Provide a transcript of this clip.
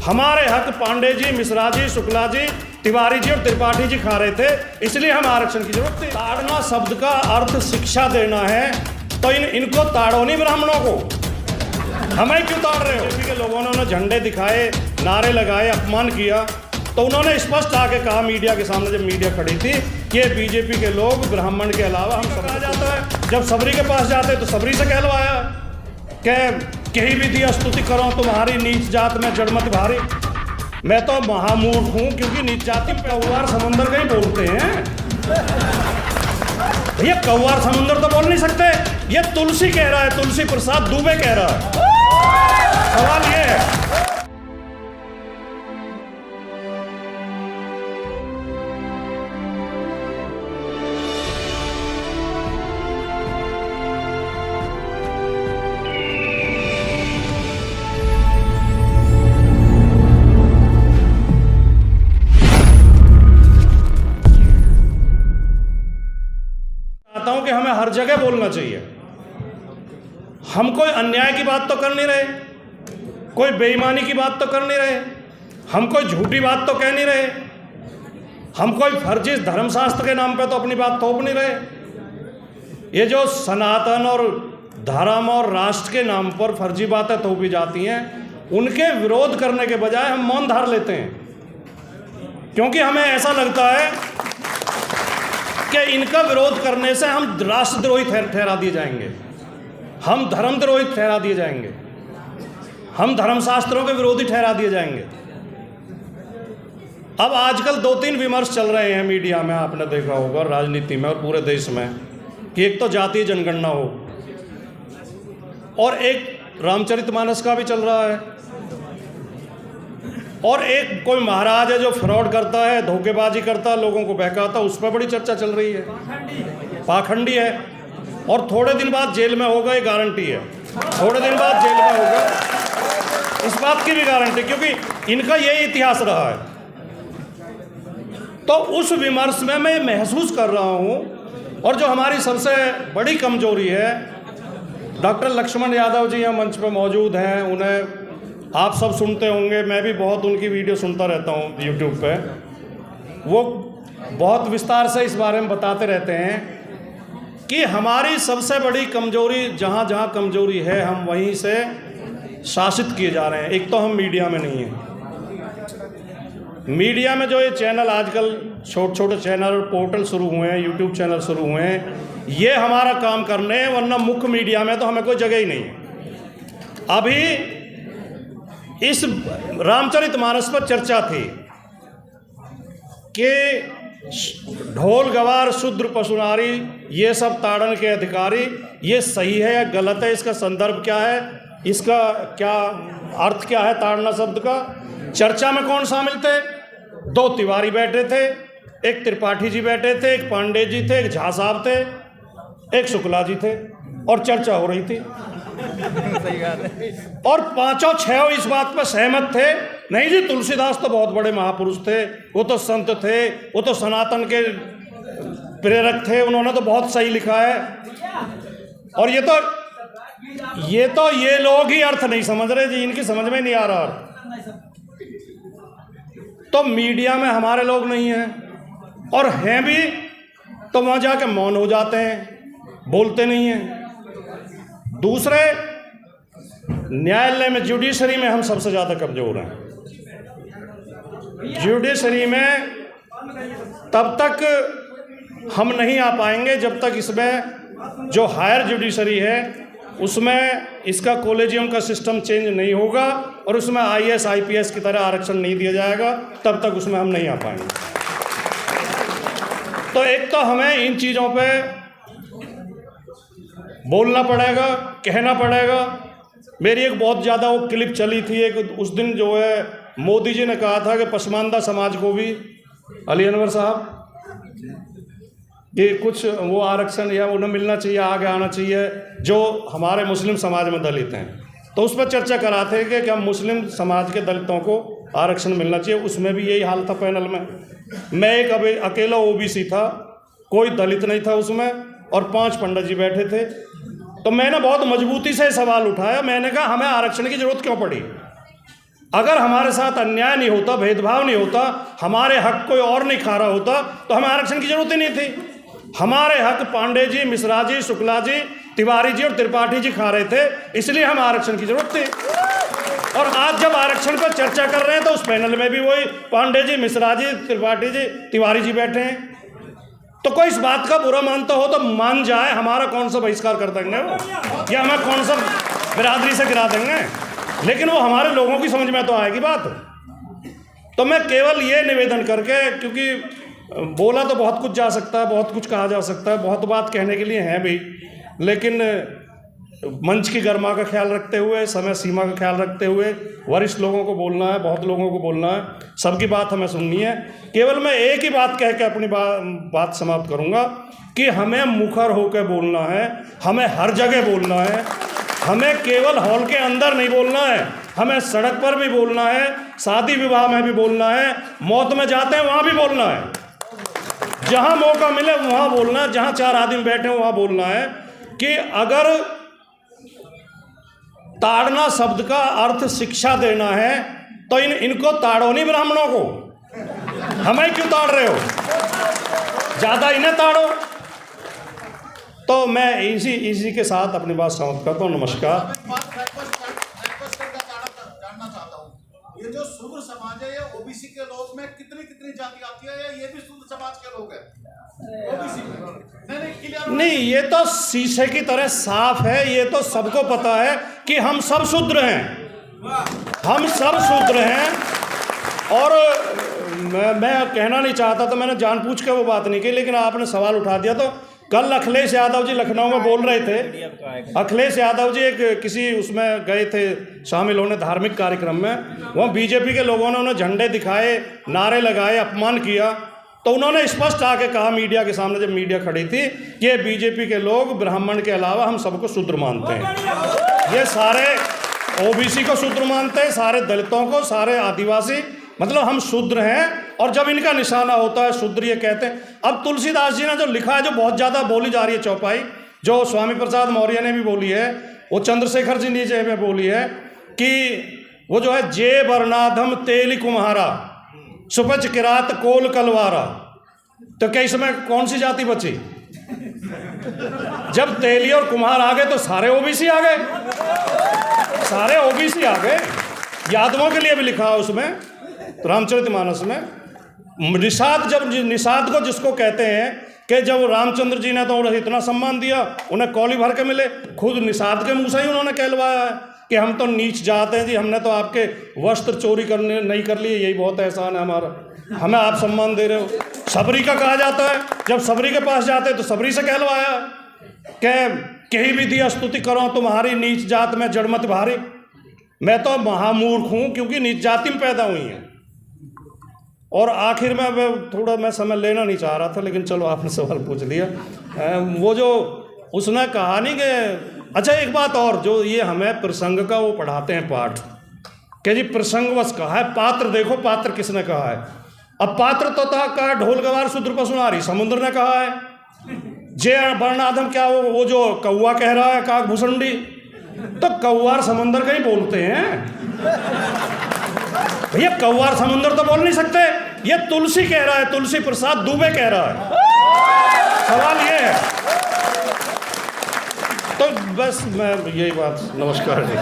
हमारे हक पांडे जी, मिश्रा जी, शुक्ला जी, तिवारी जी और त्रिपाठी जी खा रहे थे, इसलिए हमें आरक्षण की जरूरत थी। ताड़ना शब्द का अर्थ शिक्षा देना है, तो इनको ताड़ो नहीं ब्राह्मणों को, हमें क्यों ताड़ रहे हो? बीजेपी के लोगों ने उन्हें झंडे दिखाए, नारे लगाए, अपमान किया, तो उन्होंने स्पष्ट आके कहा मीडिया के सामने, जब मीडिया खड़ी थी, कि बीजेपी के लोग ब्राह्मण के अलावा हम सब जाता है। जब सबरी के पास जाते तो सबरी से कहलवाया कि कहीं भी दिया स्तुति करो तुम्हारी नीच जात में जड़मत भारी। मैं तो महामूर्ख हूँ, क्योंकि नीच जाति कौवार समुंदर का ही बोलते हैं। भैया कौवार समुंदर तो बोल नहीं सकते, ये तुलसी कह रहा है, तुलसी प्रसाद दुबे कह रहा है। सवाल ये है, कि हमें हर जगह बोलना चाहिए। हम कोई अन्याय की बात तो कर नहीं रहे, कोई बेईमानी की बात तो कर नहीं रहे, हम कोई झूठी बात तो कह नहीं रहे, हम कोई फर्जी धर्मशास्त्र के नाम पे तो अपनी बात थोप नहीं रहे। ये जो सनातन और धर्म और राष्ट्र के नाम पर फर्जी बातें थोपी जाती हैं, उनके विरोध करने के बजाय हम मौन धार लेते हैं, क्योंकि हमें ऐसा लगता है कि इनका विरोध करने से हम राष्ट्रद्रोही ठहरा दिए जाएंगे, हम धर्मद्रोही ठहरा दिए जाएंगे, हम धर्मशास्त्रों के विरोधी ठहरा दिए जाएंगे। अब आजकल 2-3 विमर्श चल रहे हैं मीडिया में, आपने देखा होगा, राजनीति में और पूरे देश में, कि एक तो जातीय जनगणना हो और एक रामचरितमानस का भी चल रहा है, और एक कोई महाराज है जो फ्रॉड करता है, धोखेबाजी करता है, लोगों को बहकाता है, उस पर बड़ी चर्चा चल रही है, पाखंडी है, और थोड़े दिन बाद जेल में होगा, ये गारंटी है, थोड़े दिन बाद जेल में होगा, इस बात की भी गारंटी, क्योंकि इनका यही इतिहास रहा है। तो उस विमर्श में मैं महसूस कर रहा हूँ, और जो हमारी सबसे बड़ी कमजोरी है, डॉक्टर लक्ष्मण यादव जी यहाँ मंच पर मौजूद हैं, उन्हें आप सब सुनते होंगे, मैं भी बहुत उनकी वीडियो सुनता रहता हूँ यूट्यूब पे, वो बहुत विस्तार से इस बारे में बताते रहते हैं कि हमारी सबसे बड़ी कमजोरी, जहाँ जहाँ कमजोरी है, हम वहीं से शासित किए जा रहे हैं। एक तो हम मीडिया में नहीं हैं, मीडिया में जो ये चैनल आजकल छोटे छोटे चैनल पोर्टल शुरू हुए हैं, यूट्यूब चैनल शुरू हुए हैं, ये हमारा काम करने हैं, वरना मुख्य मीडिया में तो हमें कोई जगह ही नहीं है। अभी इस रामचरितमानस पर चर्चा थी कि ढोल गवार शूद्र पशुनारी ये सब ताड़न के अधिकारी, ये सही है या गलत है, इसका संदर्भ क्या है, इसका क्या अर्थ क्या है ताड़ना शब्द का। चर्चा में कौन शामिल थे? 2 तिवारी बैठे थे, एक त्रिपाठी जी बैठे थे, एक पांडे जी थे, एक झा साहब थे, एक शुक्ला जी थे, और चर्चा हो रही थी। और 5-6 इस बात पर सहमत थे, नहीं जी तुलसीदास तो बहुत बड़े महापुरुष थे, वो तो संत थे, वो तो सनातन के प्रेरक थे, उन्होंने तो बहुत सही लिखा है। और ये लोग ही अर्थ नहीं समझ रहे जी, इनकी समझ में नहीं आ रहा अर्थ। तो मीडिया में हमारे लोग नहीं हैं, और हैं भी तो वहाँ जाके मौन हो जाते हैं, बोलते नहीं हैं। दूसरे, न्यायालय में, जुडिशरी में हम सबसे ज़्यादा कमज़ोर हैं। जुडिशरी में तब तक हम नहीं आ पाएंगे जब तक इसमें जो हायर जुडिशरी है उसमें इसका कॉलेजियम का सिस्टम चेंज नहीं होगा, और उसमें IAS IPS की तरह आरक्षण नहीं दिया जाएगा, तब तक उसमें हम नहीं आ पाएंगे। तो एक तो हमें इन चीज़ों पे बोलना पड़ेगा, कहना पड़ेगा। मेरी एक बहुत ज़्यादा वो क्लिप चली थी, एक उस दिन जो है मोदी जी ने कहा था कि पसमानदा समाज को भी, अली अनवर साहब, कि कुछ वो आरक्षण या उन्हें मिलना चाहिए, आगे आना चाहिए, जो हमारे मुस्लिम समाज में दलित हैं। तो उस पर चर्चा कराते थे कि हम मुस्लिम समाज के दलितों को आरक्षण मिलना चाहिए। उसमें भी यही हाल था पैनल में। मैं एक अकेला OBC था, कोई दलित नहीं था उसमें, और 5 पंडित जी बैठे थे। तो मैंने बहुत मजबूती से सवाल उठाया, मैंने कहा हमें आरक्षण की ज़रूरत क्यों पड़ी? अगर हमारे साथ अन्याय नहीं होता, भेदभाव नहीं होता, हमारे हक कोई और नहीं खा रहा होता तो हमें आरक्षण की जरूरत ही नहीं थी। हमारे हक पांडे जी, मिश्रा जी, शुक्ला जी, तिवारी जी और त्रिपाठी जी खा रहे थे, इसलिए हमें आरक्षण की जरूरत थी। और आज जब आरक्षण पर चर्चा कर रहे हैं तो उस पैनल में भी वही पांडे जी, मिश्रा जी, त्रिपाठी जी, तिवारी जी बैठे हैं। तो कोई इस बात का बुरा मानता हो तो मान जाए, हमारा कौन सा बहिष्कार कर देंगे वो, या हमें कौन सा बिरादरी से गिरा देंगे, लेकिन वो हमारे लोगों की समझ में तो आएगी बात। तो मैं केवल ये निवेदन करके, क्योंकि बोला तो बहुत कुछ जा सकता है, बहुत कुछ कहा जा सकता है, बहुत बात कहने के लिए है भी, लेकिन मंच की गरिमा का ख्याल रखते हुए, समय सीमा का ख्याल रखते हुए, वरिष्ठ लोगों को बोलना है, बहुत लोगों को बोलना है, सबकी बात हमें सुननी है। केवल मैं एक ही बात कह के अपनी बात समाप्त करूंगा कि हमें मुखर होकर बोलना है, हमें हर जगह बोलना है, हमें केवल हॉल के अंदर नहीं बोलना है, हमें सड़क पर भी बोलना है, शादी विवाह में भी बोलना है, मौत में जाते हैं वहाँ भी बोलना है, जहाँ मौका मिले वहाँ बोलना है, जहाँ 4 आदमी बैठे हैं वहाँ बोलना है कि अगर ताड़ना शब्द का अर्थ शिक्षा देना है तो इनको ताड़ो नहीं, ब्राह्मणों को, हमें क्यों ताड़ रहे हो, ज़्यादा इन्हें ताड़ो। तो मैं इसी के साथ अपनी बात समाप्त करता हूँ। नमस्कार। जानना चाहता हूँ, ये जो शूद्र समाज है, ये ओबीसी के लोग में कितनी जाति आती है, या ये भी शूद्र समाज के लोग हैं ओबीसी में? नहीं, ये तो शीशे की तरह साफ है, ये तो सबको पता है कि हम सब शूद्र हैं, हम सब शूद्र हैं। और मैं कहना नहीं चाहता तो मैंने जानबूझ के वो बात नहीं की, लेकिन आपने सवाल उठा दिया। तो कल अखिलेश यादव जी लखनऊ में बोल रहे थे, अखिलेश यादव जी एक किसी उसमें गए थे शामिल होने, धार्मिक कार्यक्रम में, वहाँ बीजेपी के लोगों ने उन्हें झंडे दिखाए, नारे लगाए, अपमान किया। तो उन्होंने स्पष्ट आके कहा मीडिया के सामने, जब मीडिया खड़ी थी, कि ये बीजेपी के लोग ब्राह्मण के अलावा हम सबको शूद्र मानते हैं, ये सारे ओबीसी को शूद्र मानते हैं, सारे दलितों को, सारे आदिवासी, मतलब हम शूद्र हैं। और जब इनका निशाना होता है शूद्र ये कहते हैं। अब तुलसीदास जी ने जो लिखा है, जो बहुत ज़्यादा बोली जा रही है चौपाई, जो स्वामी प्रसाद मौर्य ने भी बोली है, वो चंद्रशेखर जी नीचे में बोली है कि वो जो है, जे वर्णाधम तेली कुम्हारा सुपच किरात कोल कलवारा। तो क्या इसमें कौन सी जाति बची? जब तेली और कुम्हार आ गए तो सारे ओबीसी आ गए, सारे ओबीसी आ गए। यादवों के लिए भी लिखा है उसमें, तो रामचरितमानस में। निषाद, जब निषाद को जिसको कहते हैं कि जब रामचंद्र जी ने तो उन्हें इतना सम्मान दिया, उन्हें कौली भर के मिले, खुद निषाद के मुँह से ही उन्होंने कहलवाया है कि हम तो नीच जाते हैं जी, हमने तो आपके वस्त्र चोरी करने नहीं कर लिए, यही बहुत एहसान है हमारा, हमें आप सम्मान दे रहे हो। सबरी का कहा जाता है, जब सबरी के पास जाते हैं तो सबरी से कहलवाया कि कहीं भी दिया स्तुति करो तुम्हारी, नीच जात में जड़मत भारी। मैं तो महामूर्ख हूँ क्योंकि नीच जाति में पैदा हुई हैं। और आखिर में थोड़ा मैं समय लेना नहीं चाह रहा था, लेकिन चलो आपने सवाल पूछ लिया। वो जो उसने कहा नहीं कि, अच्छा एक बात और, जो ये हमें प्रसंग का वो पढ़ाते हैं पाठ, कि जी प्रसंगवश कहा है, पात्र देखो पात्र किसने कहा है। अब पात्र तो था कहा ढोल गवार शूद्र पशुनारी, समुद्र ने कहा है। जे वर्णाधम क्या वो जो कौआ कह रहा है, काक भूसुंडी, तो कौआर समुद्र का ही बोलते हैं भैया, कौआर समुद्र तो बोल नहीं सकते। ये तुलसी कह रहा है, तुलसी प्रसाद दुबे कह रहा है। सवाल ये है। तो बस मैं यही बात, नमस्कार जी।